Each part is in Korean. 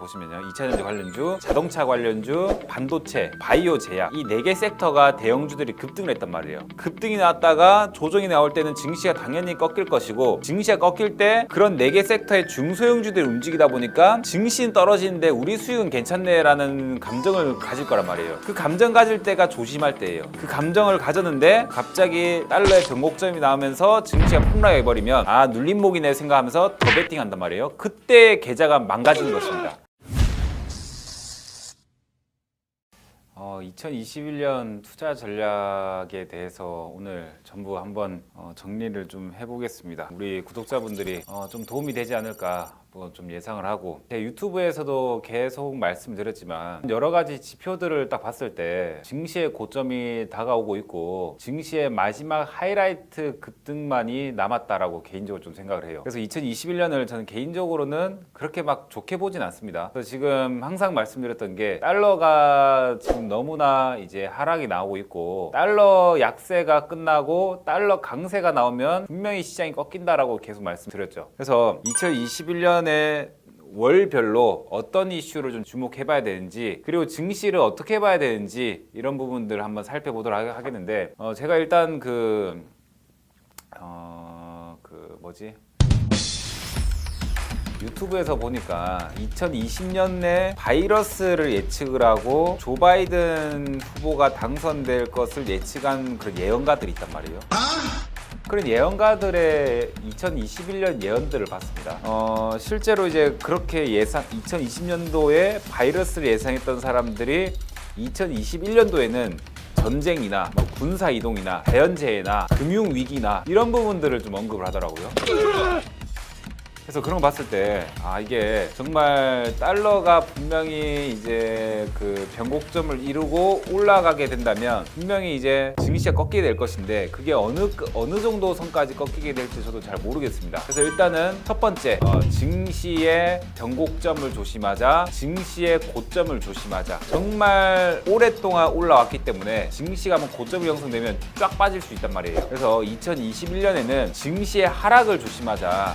보시면요. 2차전지 관련주, 자동차 관련주, 반도체, 바이오 제약 이 4개 섹터가 대형주들이 급등을 했단 말이에요. 급등이 나왔다가 조정이 나올 때는 증시가 당연히 꺾일 것이고 증시가 꺾일 때 그런 4개 섹터의 중소형주들이 움직이다 보니까 증시는 떨어지는데 우리 수익은 괜찮네라는 감정을 가질 거란 말이에요. 그 감정 가질 때가 조심할 때예요. 그 감정을 가졌는데 갑자기 달러의 변곡점이 나오면서 증시가 폭락해버리면 아 눌림목이네 생각하면서 더 베팅한단 말이에요. 그때 계좌가 망가지는 것입니다. 2021년 투자 전략에 대해서 오늘 전부 한번 정리를 좀 해보겠습니다. 우리 구독자분들이 좀 도움이 되지 않을까 좀 예상을 하고, 제 유튜브에서도 계속 말씀드렸지만 여러 가지 지표들을 딱 봤을 때 증시의 고점이 다가오고 있고 증시의 마지막 하이라이트 급등만이 남았다라고 개인적으로 좀 생각을 해요. 그래서 2021년을 저는 개인적으로는 그렇게 막 좋게 보진 않습니다. 그래서 지금 항상 말씀드렸던 게 달러가 지금 너무나 이제 하락이 나오고 있고 달러 약세가 끝나고 달러 강세가 나오면 분명히 시장이 꺾인다라고 계속 말씀드렸죠. 그래서 2021년 월별로 어떤 이슈를 좀 주목해봐야 되는지, 그리고 증시를 어떻게 봐야 되는지 이런 부분들을 한번 살펴보도록 하겠는데, 제가 일단 유튜브에서 보니까 2020년에 바이러스를 예측을 하고 조 바이든 후보가 당선될 것을 예측한 그런 예언가들이 있단 말이에요. 그런 예언가들의 2021년 예언들을 봤습니다. 실제로 이제 그렇게 2020년도에 바이러스를 예상했던 사람들이 2021년도에는 전쟁이나 군사 이동이나 자연재해나 금융 위기나 이런 부분들을 좀 언급을 하더라고요. 그래서 그런 거 봤을 때 이게 정말 달러가 분명히 이제 그 변곡점을 이루고 올라가게 된다면 분명히 이제 증시가 꺾이게 될 것인데, 그게 어느 정도 선까지 꺾이게 될지 저도 잘 모르겠습니다. 그래서 일단은 첫 번째, 증시의 변곡점을 조심하자, 증시의 고점을 조심하자. 정말 오랫동안 올라왔기 때문에 증시가 한번 고점이 형성되면 쫙 빠질 수 있단 말이에요. 그래서 2021년에는 증시의 하락을 조심하자.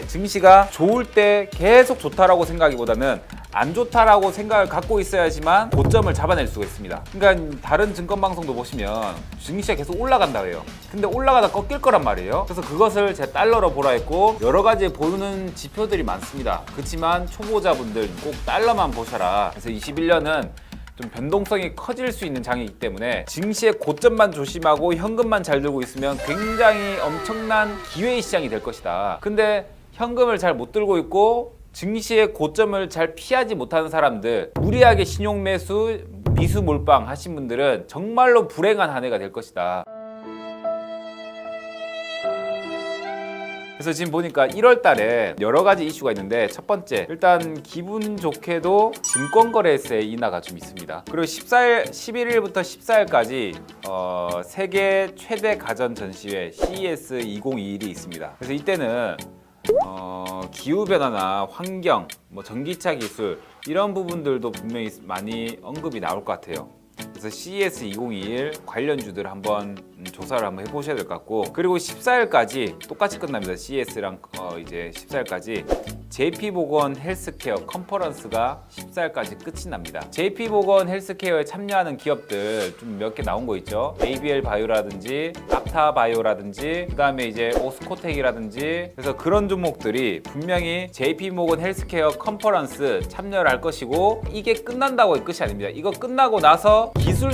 증시가 좋을 때 계속 좋다라고 생각하기보다는 안 좋다라고 생각을 갖고 있어야지만 고점을 잡아낼 수가 있습니다. 그러니까 다른 증권방송도 보시면 증시가 계속 올라간다 해요. 근데 올라가다 꺾일 거란 말이에요. 그래서 그것을 제 달러로 보라 했고, 여러 가지 보는 지표들이 많습니다. 그렇지만 초보자분들 꼭 달러만 보셔라. 그래서 21년은 좀 변동성이 커질 수 있는 장이기 때문에 증시의 고점만 조심하고 현금만 잘 들고 있으면 굉장히 엄청난 기회의 시장이 될 것이다. 근데 현금을 잘 못 들고 있고 증시의 고점을 잘 피하지 못하는 사람들, 무리하게 신용 매수, 미수 몰빵 하신 분들은 정말로 불행한 한 해가 될 것이다. 그래서 지금 보니까 1월 달에 여러 가지 이슈가 있는데, 첫 번째, 일단 기분 좋게도 증권거래세 인하가 좀 있습니다. 그리고 11일부터 14일까지 세계 최대 가전 전시회 CES 2021이 있습니다. 그래서 이때는 기후변화나 환경, 전기차 기술 이런 부분들도 분명히 많이 언급이 나올 것 같아요. 그래서 CES 2021 관련주들 한번 조사를 한번 해보셔야 될 것 같고, 그리고 14일까지 똑같이 끝납니다. CES랑 이제 14일까지 JP모건 헬스케어 컨퍼런스가 14일까지 끝이 납니다. JP모건 헬스케어에 참여하는 기업들 좀 몇 개 나온 거 있죠. ABL 바이오라든지 악타 바이오라든지 그다음에 이제 오스코텍이라든지, 그래서 그런 종목들이 분명히 JP모건 헬스케어 컨퍼런스 참여를 할 것이고, 이게 끝난다고 끝이 아닙니다. 이거 끝나고 나서 기술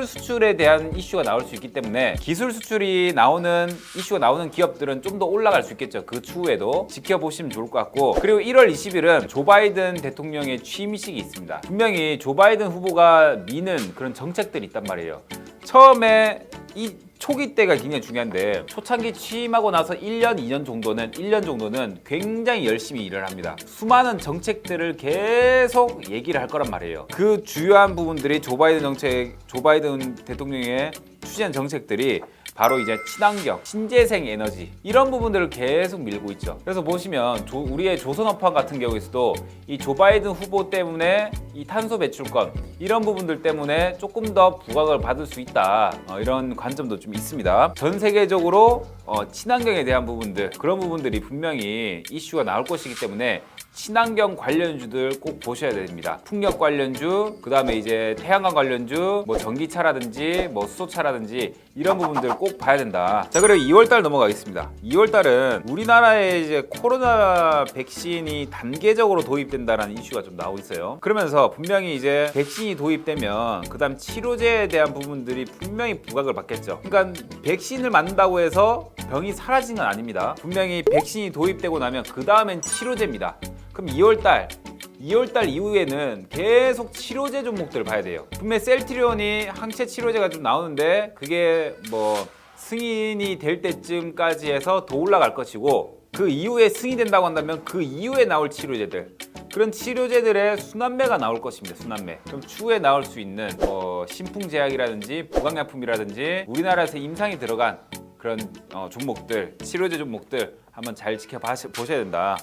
수출에 대한 이슈가 나올 수 있기 때문에 기술 수출이 나오는 이슈가 나오는 기업들은 좀 더 올라갈 수 있겠죠. 그 추후에도 지켜보시면 좋을 것 같고, 그리고 1월 20일은 조 바이든 대통령의 취임식이 있습니다. 분명히 조 바이든 후보가 미는 그런 정책들이 있단 말이에요. 처음에 이 초기 때가 굉장히 중요한데, 초창기 취임하고 나서 1년 정도는 굉장히 열심히 일을 합니다. 수많은 정책들을 계속 얘기를 할 거란 말이에요. 그 주요한 부분들이 조 바이든 대통령의 추진한 정책들이 바로 이제 친환경, 신재생 에너지 이런 부분들을 계속 밀고 있죠. 그래서 보시면 우리의 조선업황 같은 경우에서도 이 조 바이든 후보 때문에 이 탄소 배출권 이런 부분들 때문에 조금 더 부각을 받을 수 있다, 이런 관점도 좀 있습니다. 전 세계적으로 친환경에 대한 부분들, 그런 부분들이 분명히 이슈가 나올 것이기 때문에 친환경 관련주들 꼭 보셔야 됩니다. 풍력 관련주, 그 다음에 이제 태양광 관련주, 뭐 전기차라든지 뭐 수소차라든지 이런 부분들 꼭 봐야 된다. 자, 그리고 2월달 넘어가겠습니다. 2월달은 우리나라에 이제 코로나 백신이 단계적으로 도입된다는 이슈가 좀 나오고 있어요. 그러면서 분명히 이제 백신이 도입되면 그 다음 치료제에 대한 부분들이 분명히 부각을 받겠죠. 그러니까 백신을 맞는다고 해서 병이 사라지는 건 아닙니다. 분명히 백신이 도입되고 나면 그 다음엔 치료제입니다. 그럼 2월달 이후에는 계속 치료제 종목들을 봐야 돼요. 분명히 셀트리온이 항체 치료제가 좀 나오는데 그게 뭐 승인이 될 때쯤까지 해서 더 올라갈 것이고, 그 이후에 승인이 된다고 한다면 그 이후에 나올 치료제들, 그런 치료제들의 순환매가 나올 것입니다. 순환매. 그럼 추후에 나올 수 있는 신풍제약이라든지 부강약품이라든지 우리나라에서 임상이 들어간 그런 종목들, 치료제 종목들 한번 잘 지켜보셔야 된다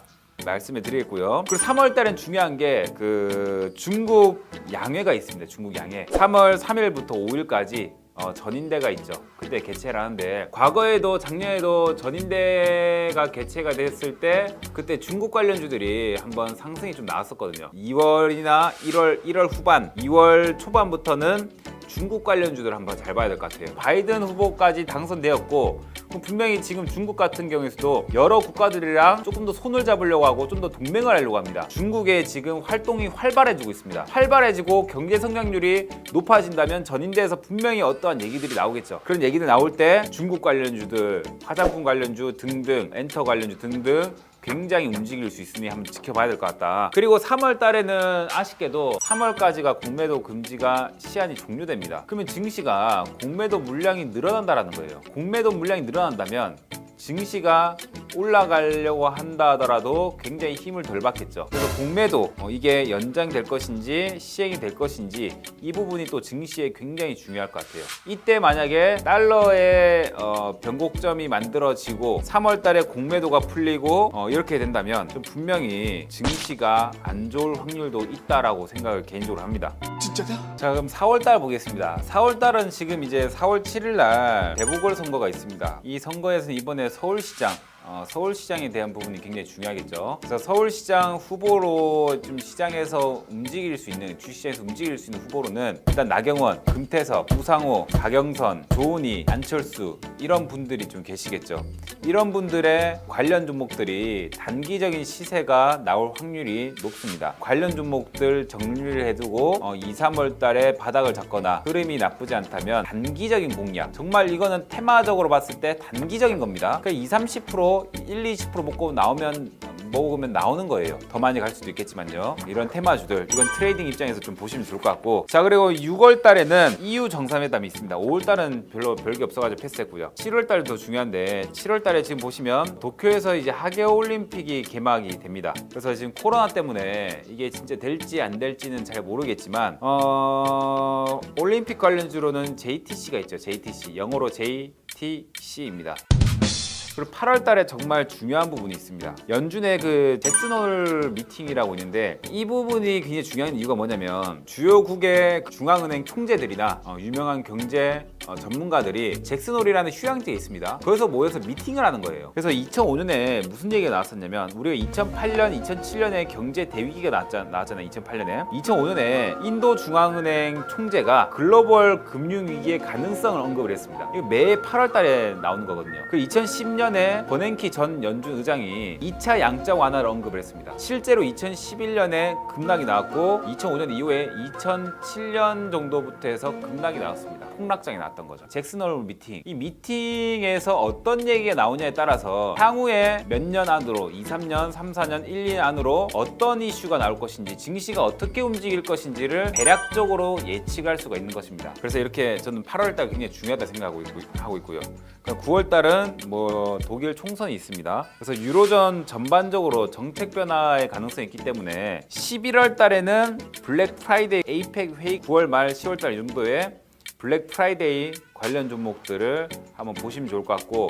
말씀을 드리겠고요. 그리고 3월 달엔 중요한 게 그 중국 양회가 있습니다. 중국 양회. 3월 3일부터 5일까지 전인대가 있죠. 그때 개최를 하는데, 과거에도 작년에도 전인대가 개최가 됐을 때 그때 중국 관련주들이 한번 상승이 좀 나왔었거든요. 2월이나 1월 후반, 2월 초반부터는 중국 관련주들 한번 잘 봐야 될 것 같아요. 바이든 후보까지 당선되었고, 분명히 지금 중국 같은 경우에서도 여러 국가들이랑 조금 더 손을 잡으려고 하고 좀 더 동맹을 하려고 합니다. 중국의 지금 활동이 활발해지고 있습니다. 활발해지고 경제 성장률이 높아진다면 전인대에서 분명히 어떠한 얘기들이 나오겠죠. 그런 얘기들 나올 때 중국 관련주들, 화장품 관련주 등등, 엔터 관련주 등등 굉장히 움직일 수 있으니 한번 지켜봐야 될 것 같다. 그리고 3월 달에는 아쉽게도 3월까지가 공매도 금지가 시한이 종료됩니다. 그러면 증시가 공매도 물량이 늘어난다는 거예요. 공매도 물량이 늘어난다면 증시가 올라가려고 한다 하더라도 굉장히 힘을 덜 받겠죠. 그래서 공매도 이게 연장될 것인지 시행이 될 것인지 이 부분이 또 증시에 굉장히 중요할 것 같아요. 이때 만약에 달러의 변곡점이 만들어지고 3월 달에 공매도가 풀리고 이렇게 된다면 좀 분명히 증시가 안 좋을 확률도 있다라고 생각을 개인적으로 합니다. 진짜냐? 자, 그럼 4월 달 보겠습니다. 4월 달은 지금 이제 4월 7일 날 재보궐선거가 있습니다. 이 선거에서는 이번에 서울시장에 대한 부분이 굉장히 중요하겠죠. 그래서 서울시장 후보로 좀 시장에서 움직일 수 있는, 주시장에서 움직일 수 있는 후보로는 일단 나경원, 금태섭, 우상호, 박영선, 조은희, 안철수 이런 분들이 좀 계시겠죠. 이런 분들의 관련 종목들이 단기적인 시세가 나올 확률이 높습니다. 관련 종목들 정리를 해두고 2, 3월 달에 바닥을 잡거나 흐름이 나쁘지 않다면 단기적인 공략, 정말 이거는 테마적으로 봤을 때 단기적인 겁니다. 그러니까 20, 30%, 20% 먹으면 나오는 거예요. 더 많이 갈 수도 있겠지만요. 이런 테마주들, 이건 트레이딩 입장에서 좀 보시면 좋을 것 같고, 자, 그리고 6월 달에는 EU 정상회담이 있습니다. 5월 달은 별게 없어가지고 패스했고요. 7월 달도 중요한데, 7월 달에 지금 보시면 도쿄에서 이제 하계올림픽이 개막이 됩니다. 그래서 지금 코로나 때문에 이게 진짜 될지 안 될지는 잘 모르겠지만 올림픽 관련주로는 JTC가 있죠. JTC, 영어로 JTC입니다. 그리고 8월 달에 정말 중요한 부분이 있습니다. 연준의 그 잭슨홀 미팅이라고 있는데, 이 부분이 굉장히 중요한 이유가 뭐냐면 주요국의 중앙은행 총재들이나 유명한 경제 전문가들이 잭슨홀이라는 휴양지에 있습니다. 거기서 모여서 미팅을 하는 거예요. 그래서 2005년에 무슨 얘기가 나왔었냐면, 우리가 2008년, 2007년에 경제 대위기가 나왔잖아요. 2008년에. 2005년에 인도 중앙은행 총재가 글로벌 금융위기의 가능성을 언급을 했습니다. 이거 매 8월 달에 나오는 거거든요. 그 2010년에 버냉키 전 연준 의장이 2차 양적 완화를 언급을 했습니다. 실제로 2011년에 급락이 나왔고 2005년 이후에 2007년 정도부터 해서 급락이 나왔습니다. 폭락장이 나왔던 거죠. 잭슨홀 미팅. 이 미팅에서 어떤 얘기가 나오냐에 따라서 향후에 몇 년 안으로, 2, 3년, 3, 4년, 1, 2년 안으로 어떤 이슈가 나올 것인지, 증시가 어떻게 움직일 것인지를 대략적으로 예측할 수가 있는 것입니다. 그래서 이렇게 저는 8월달 굉장히 중요하다 생각하고 있고요. 9월달은 독일 총선이 있습니다. 그래서 유로존 전반적으로 정책 변화의 가능성이 있기 때문에 11월 달에는 블랙 프라이데이 APEC 회의, 9월 말 10월 달 정도에 블랙 프라이데이 관련 종목들을 한번 보시면 좋을 것 같고,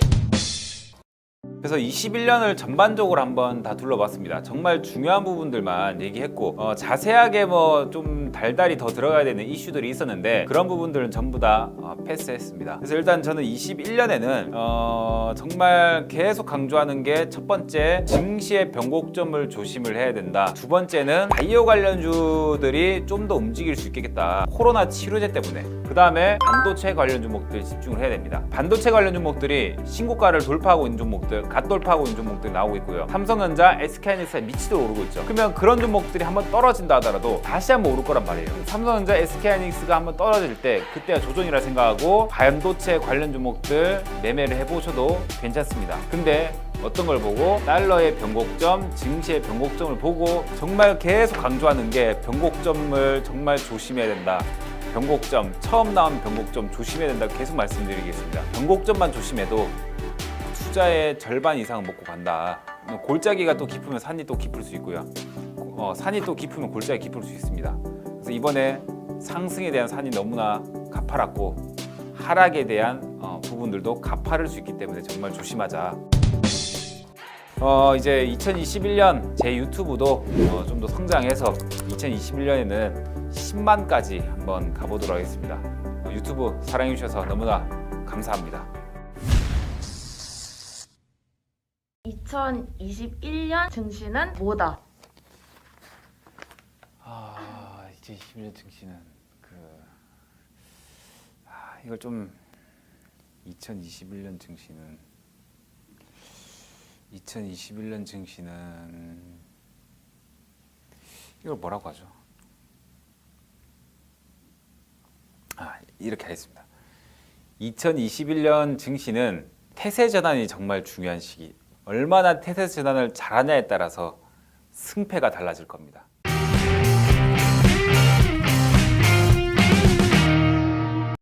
그래서 21년을 전반적으로 한번 다 둘러봤습니다. 정말 중요한 부분들만 얘기했고 자세하게 뭐 좀 달달이 더 들어가야 되는 이슈들이 있었는데 그런 부분들은 전부 다 패스했습니다. 그래서 일단 저는 21년에는 정말 계속 강조하는 게 첫 번째 증시의 변곡점을 조심을 해야 된다. 두 번째는 바이오 관련주들이 좀 더 움직일 수 있겠다. 코로나 치료제 때문에. 그 다음에 반도체 관련 종목들 집중을 해야 됩니다. 반도체 관련 종목들이 신고가를 돌파하고 있는 종목들, 갓 돌파하고 있는 종목들이 나오고 있고요. 삼성전자, SK하이닉스가 미치도록 오르고 있죠. 그러면 그런 종목들이 한번 떨어진다 하더라도 다시 한번 오를 거란 말이에요. 삼성전자, SK하이닉스가 한번 떨어질 때 그때가 조정이라 생각하고 반도체 관련 종목들 매매를 해보셔도 괜찮습니다. 근데 어떤 걸 보고 달러의 변곡점, 증시의 변곡점을 보고 정말 계속 강조하는 게 변곡점을 정말 조심해야 된다. 변곡점, 처음 나온 변곡점 조심해야 된다 계속 말씀드리겠습니다. 변곡점만 조심해도 투자의 절반 이상은 먹고 간다. 골짜기가 또 깊으면 산이 또 깊을 수 있고요. 산이 또 깊으면 골짜기 깊을 수 있습니다. 그래서 이번에 상승에 대한 산이 너무나 가파랐고 하락에 대한 부분들도 가파를 수 있기 때문에 정말 조심하자. 이제 2021년 제 유튜브도 좀 더 성장해서 2021년에는 10만까지 한번 가보도록 하겠습니다. 유튜브 사랑해 주셔서 너무나 감사합니다. 2021년 증시는 뭐다? 2021년 증시는 이걸 좀 2021년 증시는 이걸 뭐라고 하죠? 이렇게 하겠습니다. 2021년 증시는 태세 전환이 정말 중요한 시기. 얼마나 태세 전환을 잘하냐에 따라서 승패가 달라질 겁니다.